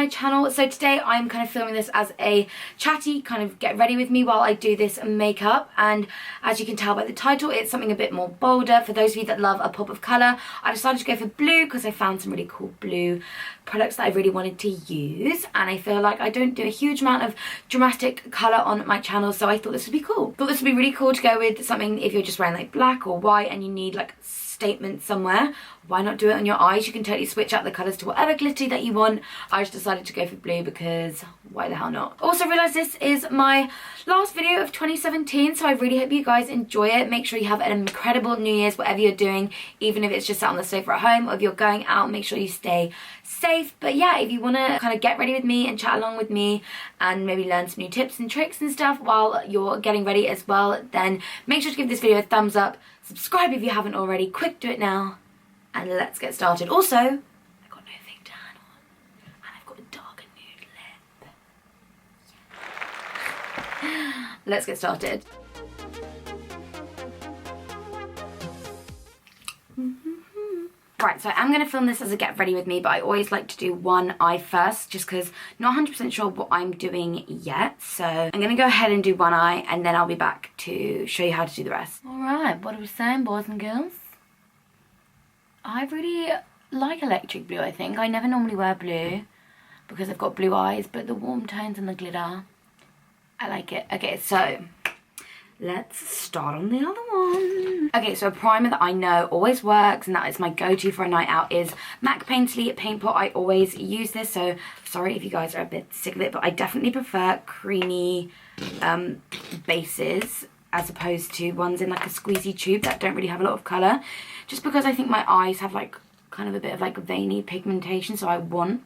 my channel. So today I'm kind of filming this as a chatty kind of get ready with me while I do this makeup, and as you can tell by the title, it's something a bit more bolder. For those of you that love a pop of colour, I decided to go for blue because I found some really cool blue products that I really wanted to use, and I feel like I don't do a huge amount of dramatic colour on my channel, so I thought this would be cool. Thought this would be really cool to go with something if you're just wearing like black or white and you need like statement somewhere. Why not do it on your eyes? You can totally switch out the colours to whatever glittery that you want. I just decided to go for blue because why the hell not? Also realised this is my last video of 2017, so I really hope you guys enjoy it. Make sure you have an incredible New Year's, whatever you're doing, even if it's just sat on the sofa at home, or if you're going out, make sure you stay safe. But yeah, if you want to kind of get ready with me and chat along with me and maybe learn some new tips and tricks and stuff while you're getting ready as well, then make sure to give this video a thumbs up, subscribe if you haven't already, quick do it now, and let's get started. Also, I've got no fake tan on, and I've got a dark and nude lip. Yeah. Let's get started. Right, so I'm going to film this as a get ready with me, but I always like to do one eye first, just because not 100% sure what I'm doing yet. So I'm going to go ahead and do one eye, and then I'll be back to show you how to do the rest. Alright, what are we saying, boys and girls? I really like electric blue, I think. I never normally wear blue because I've got blue eyes, but the warm tones and the glitter, I like it. Okay, so let's start on the other one. Okay, so a primer that I know always works and that is my go-to for a night out is MAC Painterly Paint Pot. I always use this, so sorry if you guys are a bit sick of it, but I definitely prefer creamy bases as opposed to ones in like a squeezy tube that don't really have a lot of colour, just because I think my eyes have like kind of a bit of like veiny pigmentation, so I want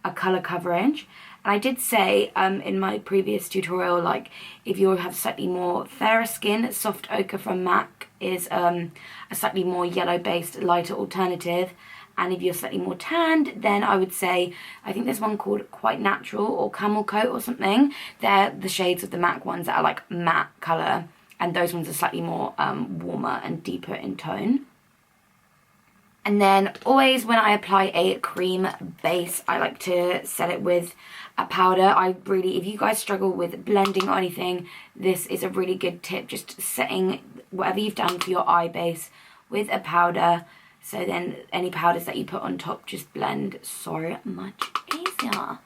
a colour coverage. And I did say in my previous tutorial, like if you have slightly more fairer skin, Soft Ochre from MAC is a slightly more yellow based lighter alternative, and if you're slightly more tanned, then I would say, I think there's one called Quite Natural or Camel Coat or something. They're the shades of the MAC ones that are like matte colour, and those ones are slightly more warmer and deeper in tone. And then always when I apply a cream base, I like to set it with a powder. I really, if you guys struggle with blending or anything, this is a really good tip, just setting whatever you've done for your eye base with a powder, so then any powders that you put on top just blend so much easier.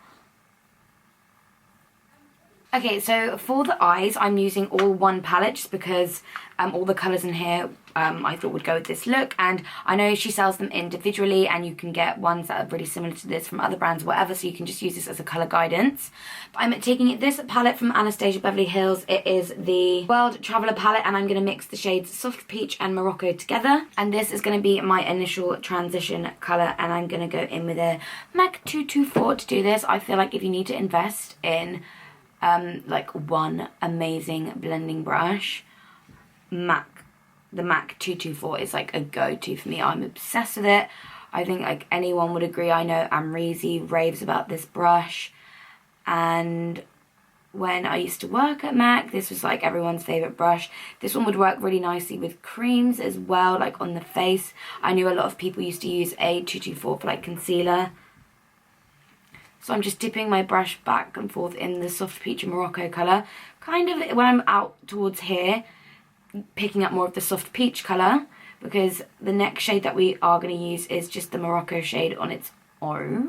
Okay, so for the eyes, I'm using all one palette just because all the colours in here I thought would go with this look, and I know she sells them individually and you can get ones that are really similar to this from other brands or whatever, so you can just use this as a colour guidance. But I'm taking this palette from Anastasia Beverly Hills. It is the World Traveller palette, and I'm going to mix the shades Soft Peach and Morocco together, and this is going to be my initial transition colour, and I'm going to go in with a MAC 224 to do this. I feel like if you need to invest in like one amazing blending brush, the MAC 224 is like a go-to for me. I'm obsessed with it. I think like anyone would agree. I know Amrezy raves about this brush, and when I used to work at MAC, this was like everyone's favourite brush. This one would work really nicely with creams as well, like on the face. I knew a lot of people used to use a 224 for like concealer. So I'm just dipping my brush back and forth in the Soft Peach and Morocco colour. Kind of when I'm out towards here, picking up more of the Soft Peach colour, because the next shade that we are going to use is just the Morocco shade on its own.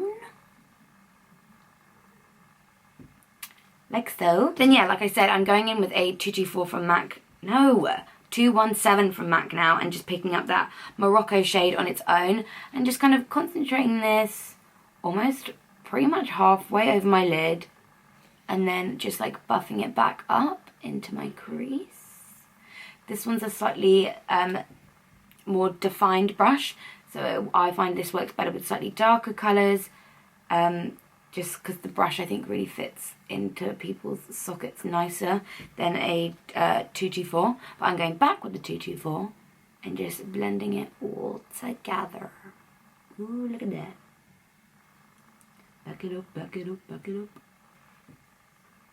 Like so. Then yeah, like I said, I'm going in with a 224 from MAC. No! 217 from MAC now, and just picking up that Morocco shade on its own, and just kind of concentrating this almost pretty much halfway over my lid, and then just like buffing it back up into my crease. This one's a slightly more defined brush, so I find this works better with slightly darker colours, just because the brush I think really fits into people's sockets nicer than a 224. But I'm going back with the 224 and just blending it all together. Ooh, look at that. Back it up, back it up, back it up.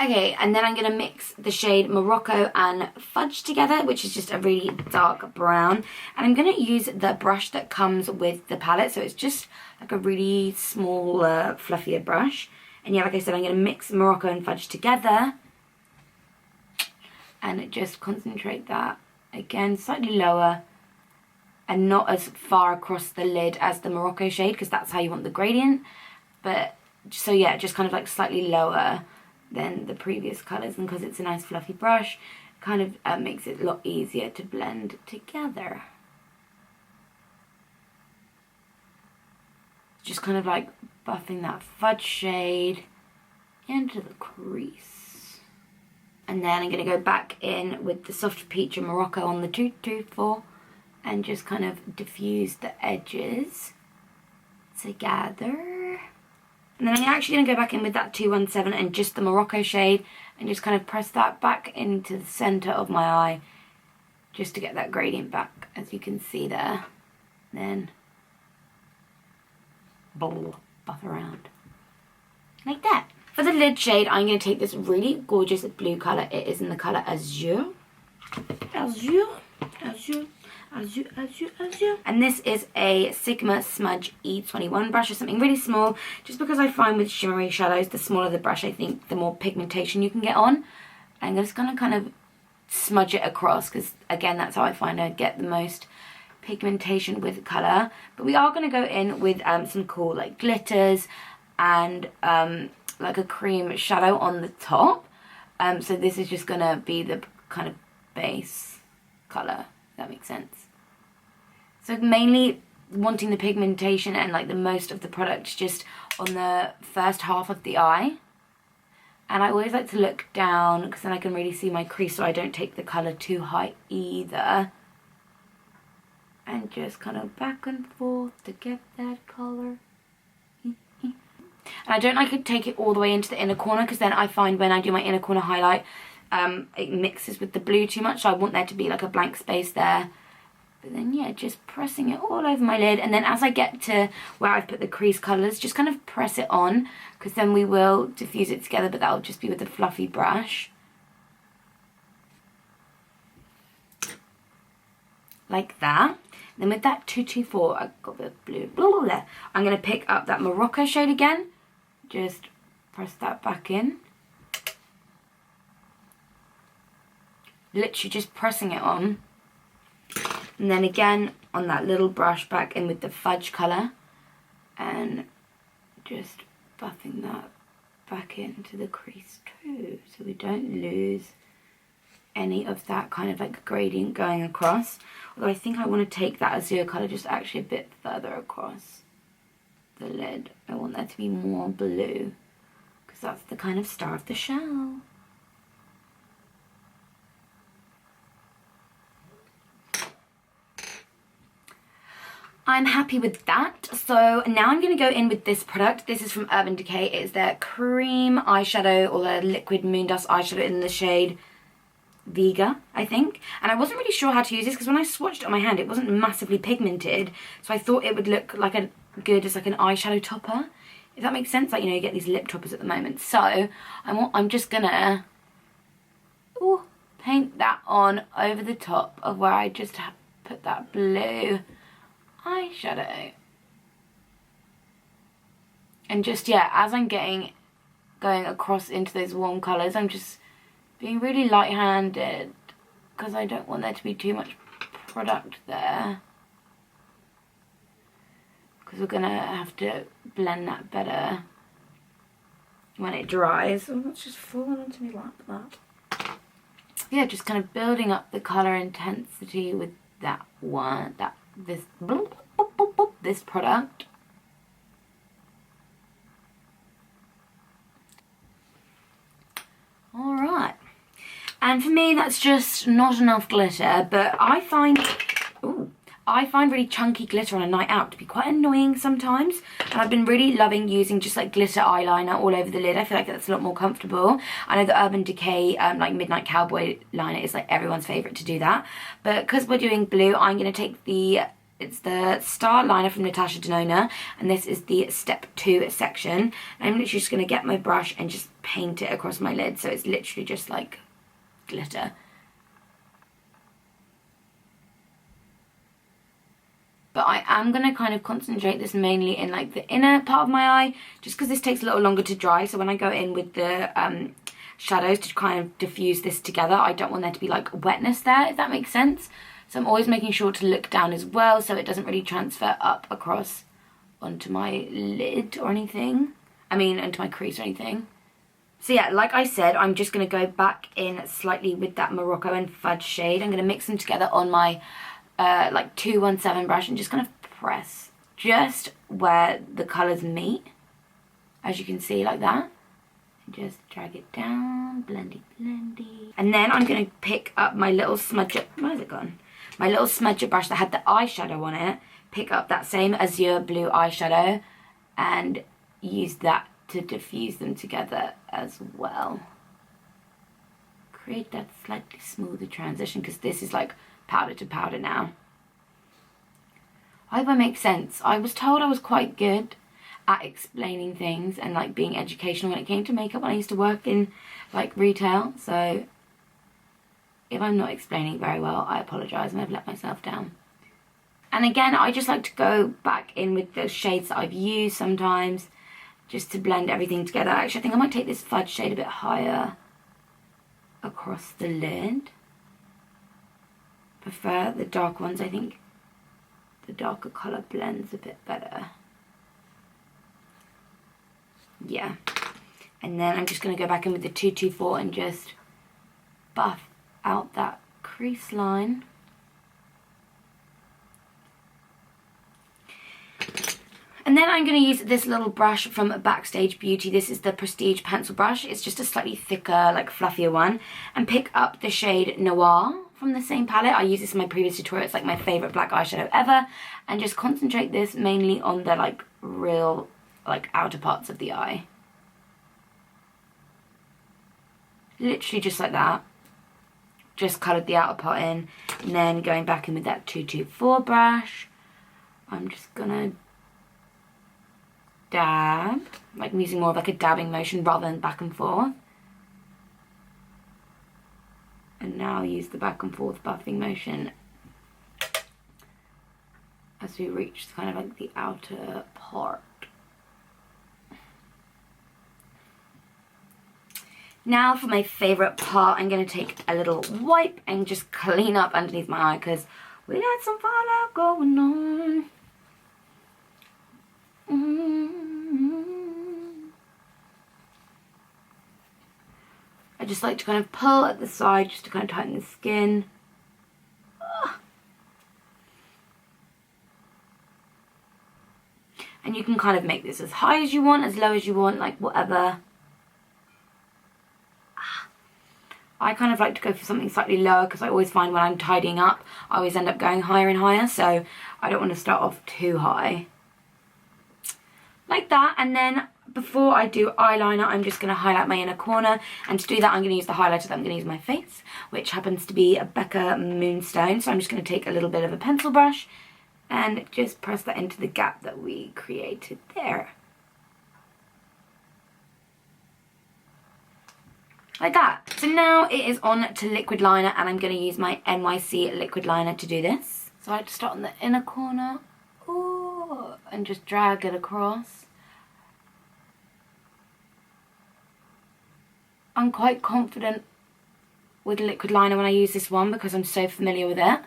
Okay, and then I'm going to mix the shade Morocco and Fudge together, which is just a really dark brown. And I'm going to use the brush that comes with the palette. So it's just like a really small, fluffier brush. And yeah, like I said, I'm going to mix Morocco and fudge together. And just concentrate that. Again, slightly lower. And not as far across the lid as the Morocco shade, because that's how you want the gradient. But, so yeah, just kind of like slightly lower than the previous colours. And because it's a nice fluffy brush, kind of makes it a lot easier to blend together. Just kind of like buffing that fudge shade into the crease. And then I'm going to go back in with the soft peach and Morocco on the 224 and just kind of diffuse the edges together. And then I'm actually going to go back in with that 217 and just the Morocco shade and just kind of press that back into the centre of my eye just to get that gradient back, as you can see there. Then buff around like that. For the lid shade, I'm going to take this really gorgeous blue colour. It is in the colour Azure. Azure. Azure. Azure, azure, azure. And this is a Sigma Smudge E21 brush, or something really small, just because I find with shimmery shadows, the smaller the brush, I think the more pigmentation you can get on. I'm just going to kind of smudge it across, because again, that's how I find I get the most pigmentation with colour. But we are going to go in with some cool like glitters and like a cream shadow on the top. So this is just going to be the kind of base colour. That makes sense. So mainly wanting the pigmentation and like the most of the product just on the first half of the eye. And I always like to look down because then I can really see my crease, so I don't take the colour too high either. And just kind of back and forth to get that colour. And I don't like to take it all the way into the inner corner, because then I find when I do my inner corner highlight, it mixes with the blue too much, so I want there to be like a blank space there. But then yeah, just pressing it all over my lid, and then as I get to where I've put the crease colours, just kind of press it on, because then we will diffuse it together, but that'll just be with a fluffy brush. Like that. Then with that 224, I've got the blue, blah, blah, blah. I'm going to pick up that Morocco shade again, just press that back in. Literally just pressing it on, and then again on that little brush back in with the fudge colour and just buffing that back into the crease too, so we don't lose any of that kind of like gradient going across. Although I think I want to take that azure colour just actually a bit further across the lid. I want that to be more blue, because that's the kind of star of the show. I'm happy with that. So now I'm going to go in with this product. This is from Urban Decay. It is their cream eyeshadow, or their liquid moon dust eyeshadow in the shade Vega, I think. And I wasn't really sure how to use this, because when I swatched it on my hand, it wasn't massively pigmented. So I thought it would look like a good as like an eyeshadow topper, if that makes sense. Like, you know, you get these lip toppers at the moment. So I'm just gonna paint that on over the top of where I just put that blue eyeshadow. And just, yeah, as I'm going across into those warm colours, I'm just being really light-handed, because I don't want there to be too much product there, because we're gonna have to blend that better when it dries. Oh, that's just falling onto me like that. Yeah, just kind of building up the colour intensity with that one, this product. Alright. And for me, that's just not enough glitter, but I find really chunky glitter on a night out to be quite annoying sometimes. And I've been really loving using just like glitter eyeliner all over the lid. I feel like that's a lot more comfortable. I know the Urban Decay like Midnight Cowboy liner is like everyone's favourite to do that. But because we're doing blue, I'm going to take it's the Star liner from Natasha Denona, and this is the step 2 section. I'm literally just going to get my brush and just paint it across my lid, so it's literally just like glitter. but I am going to kind of concentrate this mainly in like the inner part of my eye, just because this takes a little longer to dry. So when I go in with the shadows to kind of diffuse this together, I don't want there to be like wetness there, if that makes sense. So I'm always making sure to look down as well, so it doesn't really transfer up across onto my lid or anything. I mean, into my crease or anything. So yeah, like I said, I'm just going to go back in slightly with that Morocco and Fudge shade. I'm going to mix them together on my like 217 brush and just kind of press just where the colours meet. As you can see, like that. Just drag it down, blendy, blendy. And then I'm going to pick up my little smudger, where's it gone? My little smudger brush that had the eyeshadow on it. Pick up that same azure blue eyeshadow and use that to diffuse them together as well. Create that slightly smoother transition, because this is like powder to powder now. I hope I make sense. I was told I was quite good at explaining things and like being educational when it came to makeup when I used to work in like retail, so if I'm not explaining very well, I apologise and I've let myself down. And again, I just like to go back in with the shades that I've used sometimes, just to blend everything together. Actually, I think I might take this Fudge shade a bit higher across the lid. Prefer the dark ones. I think the darker colour blends a bit better. Yeah. And then I'm just going to go back in with the 224 and just buff out that crease line. And then I'm going to use this little brush from Backstage Beauty. This is the Prestige Pencil Brush. It's just a slightly thicker, like fluffier one. And pick up the shade Noir from the same palette. I used this in my previous tutorial. It's like my favourite black eyeshadow ever. And just concentrate this mainly on the like real like outer parts of the eye. Literally just like that. Just coloured the outer part in. And then going back in with that 224 brush. I'm just going to dab, like I'm using more of like a dabbing motion rather than back and forth. And now use the back and forth buffing motion as we reach kind of like the outer part. Now for my favourite part, I'm going to take a little wipe and just clean up underneath my eye, because we got some fallout going on. I just like to kind of pull at the side just to kind of tighten the skin. And you can kind of make this as high as you want, as low as you want, like whatever. I kind of like to go for something slightly lower, because I always find when I'm tidying up, I always end up going higher and higher, so I don't want to start off too high. Like that. And then before I do eyeliner, I'm just going to highlight my inner corner, and to do that I'm going to use the highlighter that I'm going to use on my face, which happens to be a Becca Moonstone. So I'm just going to take a little bit of a pencil brush and just press that into the gap that we created there. Like that. So now it is on to liquid liner, and I'm going to use my NYC liquid liner to do this. So I just start on the inner corner. Ooh, and just drag it across. I'm quite confident with liquid liner when I use this one, because I'm so familiar with it.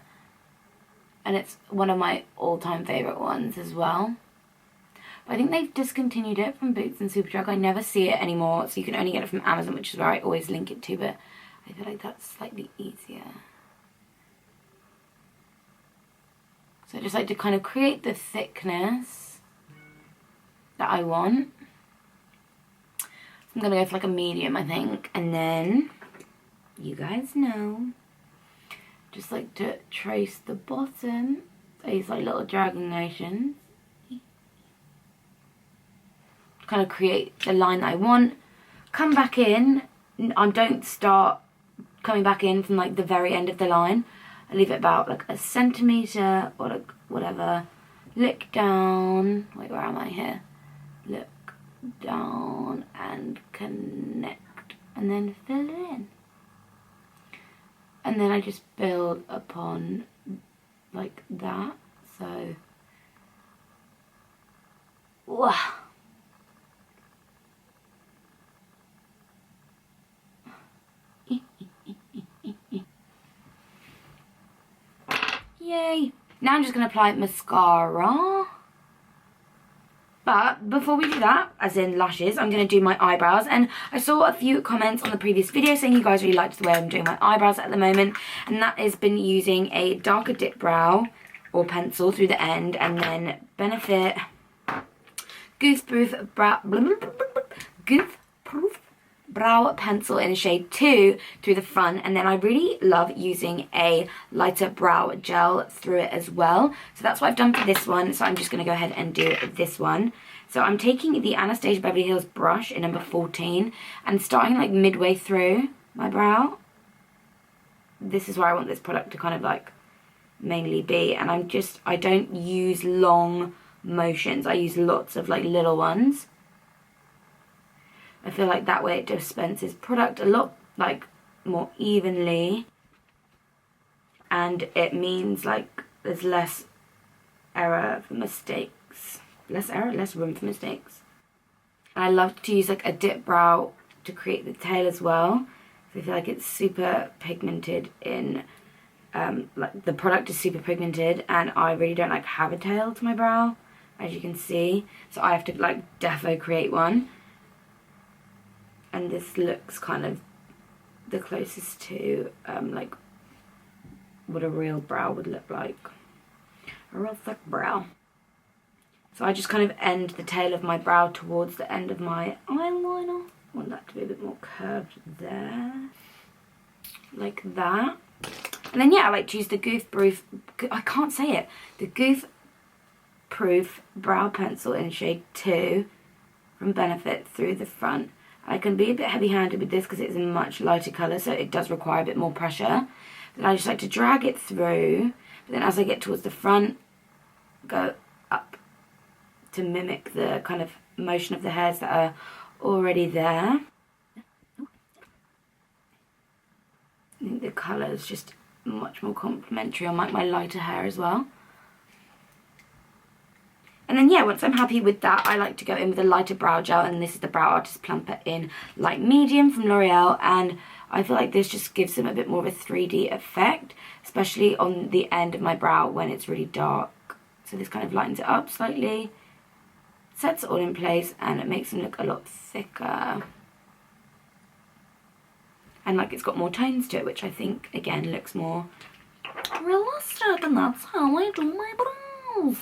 And it's one of my all-time favourite ones as well. But I think they've discontinued it from Boots and Superdrug. I never see it anymore, so you can only get it from Amazon, which is where I always link it to, but I feel like that's slightly easier. So I just like to kind of create the thickness that I want. I'm going to go for like a medium, I think. And then, you guys know, just like to trace the bottom. So use like little dragging motions. Kind of create the line that I want. Come back in. I don't start coming back in from like the very end of the line. I leave it about like a centimetre or like whatever. Look down. Wait, where am I here? Look down and connect. And then fill it in. And then I just build upon like that. So Now I'm just going to apply mascara. But before we do that, as in lashes, I'm going to do my eyebrows. And I saw a few comments on the previous video saying you guys really liked the way I'm doing my eyebrows at the moment. And that has been using a darker dip brow or pencil through the end. And then Benefit Goof-Proof Brow Pencil in shade 2 through the front. And then I really love using a lighter brow gel through it as well. So that's what I've done for this one. So I'm just going to go ahead and do this one. So I'm taking the Anastasia Beverly Hills brush in number 14 and starting like midway through my brow. This is where I want this product to kind of like mainly be. And I don't use long motions. I use lots of like little ones. I feel like that way it dispenses product a lot like more evenly, and it means like there's less error for mistakes. Less room for mistakes. And I love to use like a dip brow to create the tail as well. So I feel like it's super pigmented in, like the product is super pigmented, and I really don't like have a tail to my brow, as you can see. So I have to like defo create one. And this looks kind of the closest to like what a real brow would look like. A real thick brow. So I just kind of end the tail of my brow towards the end of my eyeliner. I want that to be a bit more curved there. Like that. And then yeah, I like to use the Goof-Proof, I can't say it, the Goof-Proof Brow Pencil in shade 2 from Benefit through the front. I can be a bit heavy-handed with this because it's a much lighter colour, so it does require a bit more pressure. Then I just like to drag it through, but then as I get towards the front, go up to mimic the kind of motion of the hairs that are already there. I think the colour is just much more complementary on my lighter hair as well. And then yeah, once I'm happy with that, I like to go in with a lighter brow gel, and this is the Brow Artist Plumper in light medium from L'Oreal, and I feel like this just gives them a bit more of a 3D effect, especially on the end of my brow when it's really dark. So this kind of lightens it up slightly, sets it all in place, and it makes them look a lot thicker. And like it's got more tones to it, which I think again looks more realistic, and that's how I do my brows.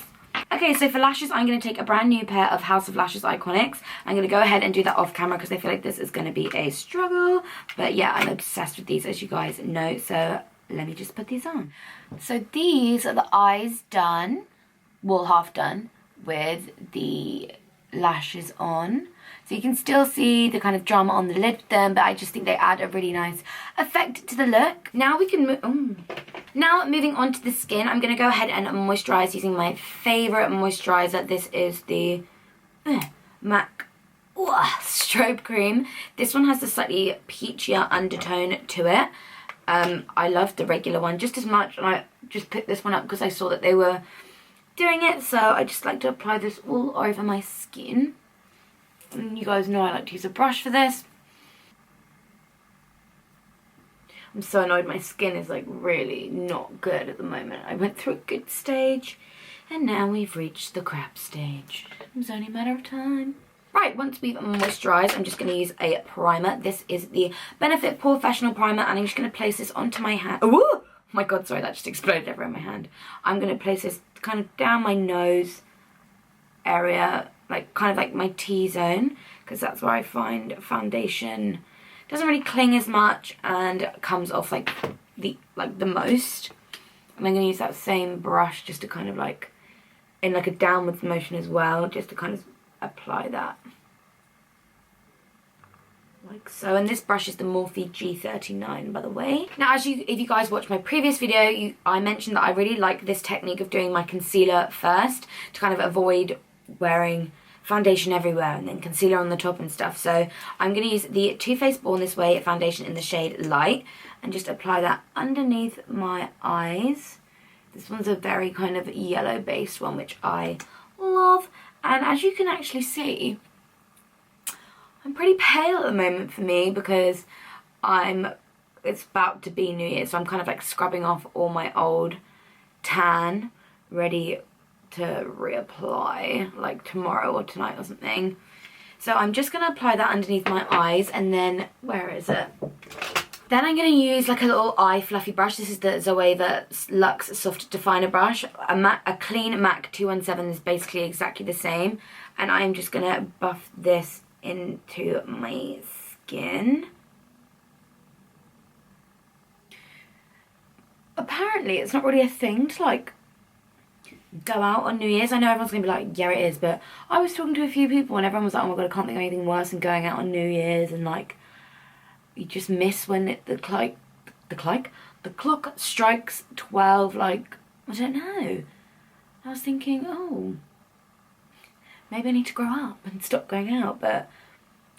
Okay, so for lashes, I'm going to take a brand new pair of House of Lashes Iconics. I'm going to go ahead and do that off camera because I feel like this is going to be a struggle. But yeah, I'm obsessed with these, as you guys know. So let me just put these on. So these are the eyes done, well, half done, with the lashes on. So you can still see the kind of drama on the lid then, but I just think they add a really nice effect to the look. Now we can move... Now moving on to the skin, I'm going to go ahead and moisturise using my favourite moisturiser. This is the MAC Strobe Cream. This one has a slightly peachier undertone to it. I love the regular one just as much, and I just picked this one up because I saw that they were doing it. So I just like to apply this all over my skin. And you guys know I like to use a brush for this. I'm so annoyed my skin is like really not good at the moment. I went through a good stage and now we've reached the crap stage. It's only a matter of time. Right, once we've moisturised, I'm just going to use a primer. This is the Benefit Porefessional Primer, and I'm just going to place this onto my hand. Oh my god, sorry, that just exploded everywhere in my hand. I'm going to place this kind of down my nose area, like kind of like my T-zone, because that's where I find foundation doesn't really cling as much and comes off like the most. And I'm going to use that same brush just to kind of like in like a downwards motion as well, just to kind of apply that like so. And this brush is the Morphe G39, by the way. Now, if you guys watched my previous video, I mentioned that I really like this technique of doing my concealer first to kind of avoid wearing foundation everywhere and then concealer on the top and stuff. So I'm going to use the Too Faced Born This Way foundation in the shade Light and just apply that underneath my eyes. This one's a very kind of yellow based one, which I love. And as you can actually see, I'm pretty pale at the moment for me because it's about to be New Year, so I'm kind of like scrubbing off all my old tan ready to reapply like tomorrow or tonight or something. So I'm just going to apply that underneath my eyes, and then, where is it? Then I'm going to use like a little eye fluffy brush. This is the Zoeva Luxe Soft Definer brush. A clean MAC 217 is basically exactly the same. And I'm just going to buff this into my skin. Apparently it's not really a thing to like go out on New Year's. I know everyone's gonna be like, yeah, it is, but I was talking to a few people and everyone was like, oh my god, I can't think of anything worse than going out on New Year's, and like you just miss when the clock strikes 12. Like, I don't know. I was thinking, oh, maybe I need to grow up and stop going out. But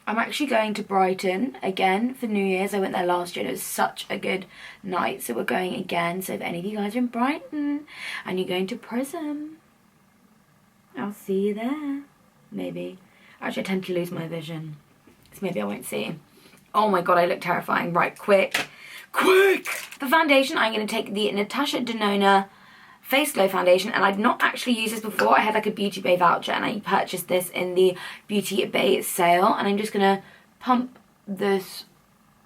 I'm actually going to Brighton again for New Year's. I went there last year and it was such a good night, so we're going again. So if any of you guys are in Brighton and you're going to Prism, I'll see you there. Maybe. Actually, I tend to lose my vision, so maybe I won't see. Oh my god, I look terrifying. Right, quick. For foundation, I'm going to take the Natasha Denona Face Glow foundation, and I'd not actually used this before. I had like a Beauty Bay voucher and I purchased this in the Beauty Bay sale, and I'm just gonna pump this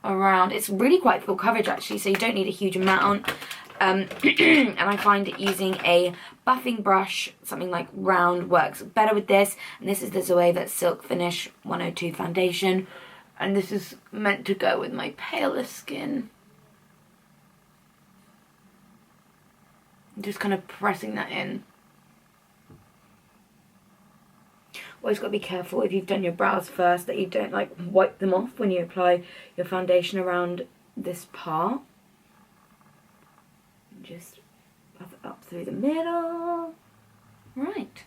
around. It's really quite full coverage actually, so you don't need a huge amount. And I find using a buffing brush, something like round, works better with this. And this is the Zoeva Silk Finish 102 foundation, and this is meant to go with my paler skin. Just kind of pressing that in. Always got to be careful if you've done your brows first that you don't like wipe them off when you apply your foundation around this part. Just buff it up through the middle. Right.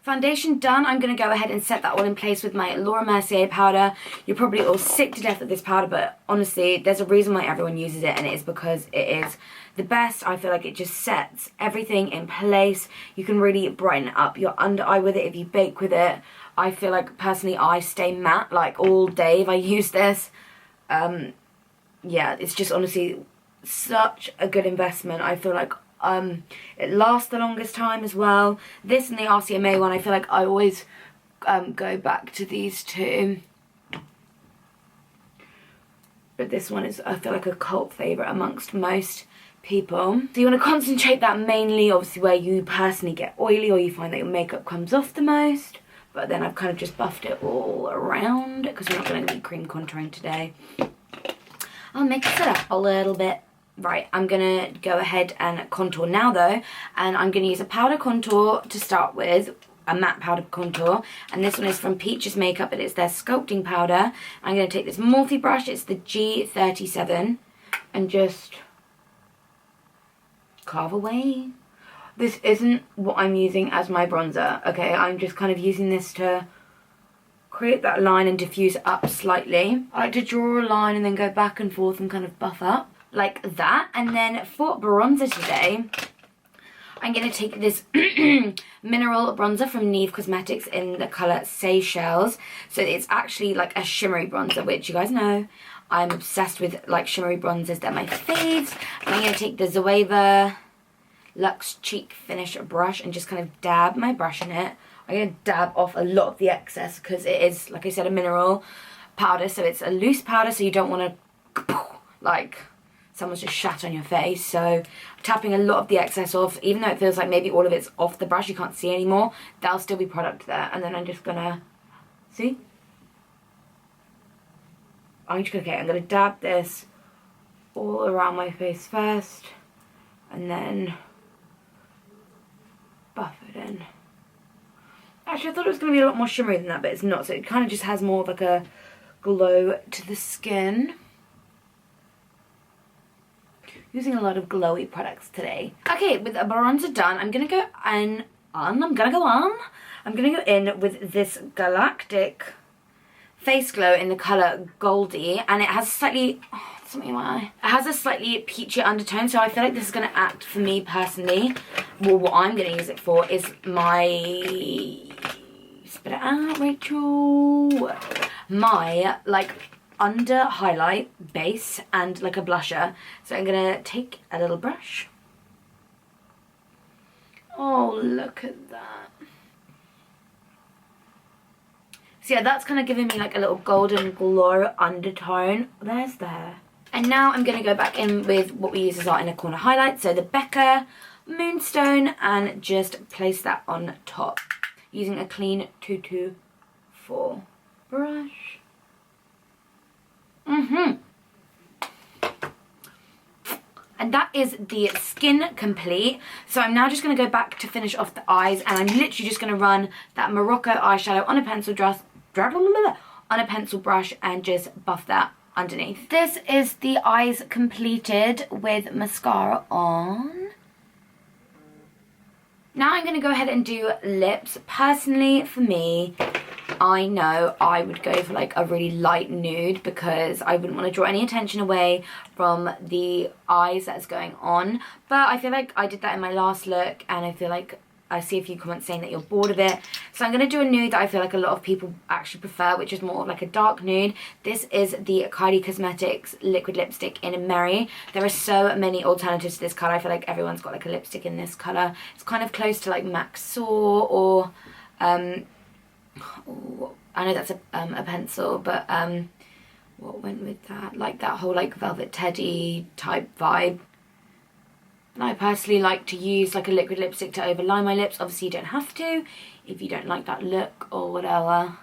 Foundation done. I'm going to go ahead and set that all in place with my Laura Mercier powder. You're probably all sick to death of this powder, but honestly, there's a reason why everyone uses it, and it is because it is the best. I feel like it just sets everything in place. You can really brighten up your under eye with it if you bake with it. I feel like, personally, I stay matte like all day if I use this. Yeah, it's just honestly such a good investment. I feel like it lasts the longest time as well. This and the RCMA one, I feel like I always go back to these two. But this one is, I feel like, a cult favourite amongst most people. So you want to concentrate that mainly, obviously, where you personally get oily or you find that your makeup comes off the most. But then I've kind of just buffed it all around because we're not going to be cream contouring today. I'll mix it up a little bit. Right, I'm going to go ahead and contour now though, and I'm going to use a powder contour to start with, a matte powder contour, and this one is from Peaches Makeup, and it's their sculpting powder. I'm going to take this Morphe brush, it's the G37, and just carve away. This isn't what I'm using as my bronzer, okay? I'm just kind of using this to create that line and diffuse it up slightly. I like to draw a line and then go back and forth and kind of buff up like that. And then for bronzer today, I'm going to take this mineral bronzer from Neve Cosmetics in the colour Seychelles. So it's actually like a shimmery bronzer, which you guys know I'm obsessed with, like shimmery bronzers. They're my faves. And I'm going to take the Zoeva Luxe Cheek Finish brush and just kind of dab my brush in it. I'm going to dab off a lot of the excess because it is, like I said, a mineral powder. So it's a loose powder, so you don't want to, like, someone's just shat on your face. So I'm tapping a lot of the excess off. Even though it feels like maybe all of it's off the brush, you can't see anymore, there'll still be product there. And then I'm just going to, see? I'm going to dab this all around my face first. And then buff it in. Actually, I thought it was going to be a lot more shimmery than that, but it's not. So it kind of just has more of like a glow to the skin. Using a lot of glowy products today. Okay, with a bronzer done, I'm going to go in with this Galactic Face Glow in the colour Goldie. And it has slightly, something in my eye. It has a slightly peachy undertone, so I feel like this is going to act for me personally. Well, what I'm going to use it for is my, spit it out, Rachel. My, like, under highlight base and like a blusher. So I'm going to take a little brush Oh, look at that. So yeah, that's kind of giving me like a little golden glow undertone. There's there. And now I'm going to go back in with what we use as our inner corner highlight. So the Becca Moonstone, and just place that on top using a clean 224 brush. And that is the skin complete. So I'm now just going to go back to finish off the eyes, and I'm literally just going to run that Morocco eyeshadow on a pencil brush and just buff that underneath. This is the eyes completed with mascara on. Now I'm going to go ahead and do lips. Personally, for me, I know I would go for like a really light nude because I wouldn't want to draw any attention away from the eyes that's going on. But I feel like I did that in my last look, and I feel like I see a few comments saying that you're bored of it. So I'm going to do a nude that I feel like a lot of people actually prefer, which is more of like a dark nude. This is the Kylie Cosmetics liquid lipstick in Mercier. There are so many alternatives to this colour. I feel like everyone's got like a lipstick in this colour. It's kind of close to like Maxor, or I know that's a pencil, but what went with that? Like that whole like Velvet Teddy type vibe. And I personally like to use like a liquid lipstick to overline my lips. Obviously you don't have to if you don't like that look or whatever.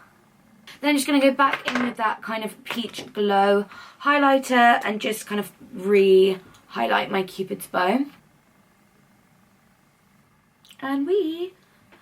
Then I'm just going to go back in with that kind of peach glow highlighter and just kind of re-highlight my Cupid's bow. And we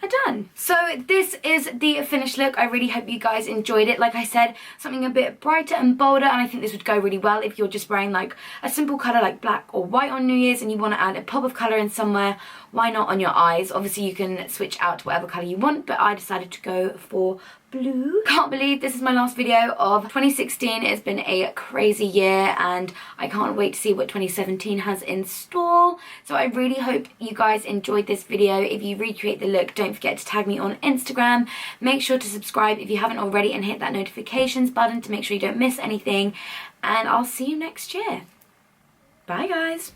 are done. So this is the finished look. I really hope you guys enjoyed it. Like I said, something a bit brighter and bolder, and I think this would go really well if you're just wearing like a simple colour like black or white on New Year's and you want to add a pop of colour in somewhere. Why not on your eyes? Obviously you can switch out to whatever colour you want, but I decided to go for blue. Can't believe this is my last video of 2016. It's been a crazy year and I can't wait to see what 2017 has in store. So I really hope you guys enjoyed this video. If you recreate the look, don't forget to tag me on Instagram. Make sure to subscribe if you haven't already and hit that notifications button to make sure you don't miss anything. And I'll see you next year. Bye guys.